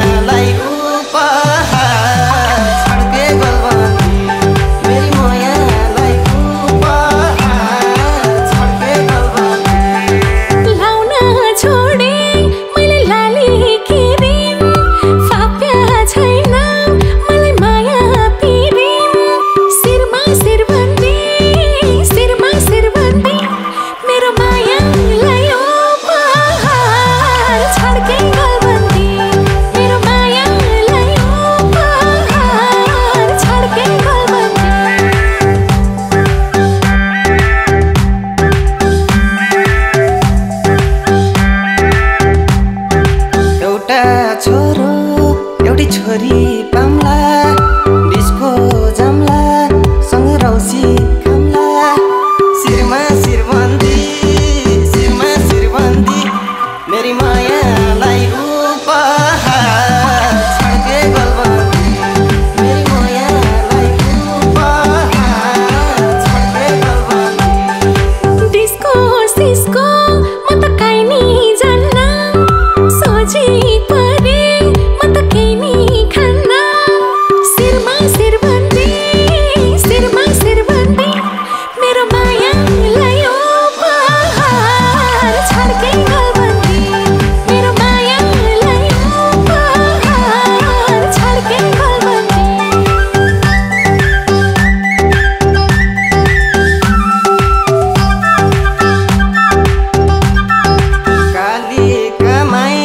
मायालाई उपहार छड्के गलबन्दी मेरी मायालाई उपहार छड्के गलबन्दी लाउन छोडे मैले लाली किरिम फाप्या छैन मलाई माया पिरिम शिरमा शिरबन्दी मेरो मायालाई उपहार छड्के गलबन्दी मेरो मायालाई उपहार छड्के गलबन्दी एउटा छोरो एउटी छोरी पाम्ला डिस्को जम्ला सँग रौसी खाम्ला शिरमा शिरबन्दी मेरी मायालाई उपहार छड्के गलबन्दी मेरी मायालाई उपहार छड्के गलबन्दी डिस्को सिस्को म त काहीँ नि जान्न सोझी परे म त केही नि खान्न शिरमा शिरबन्दी मेरो मायालाई उपहार छड्के गलबन्दी मेरो मायालाई उपहार छड्के गलबन्दी काली कमाई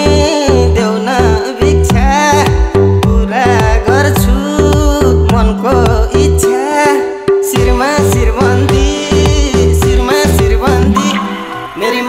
देऊ न भिक्षा पुरा गर्छु मनको इच्छा शिरमा शिरबन्दी मेरी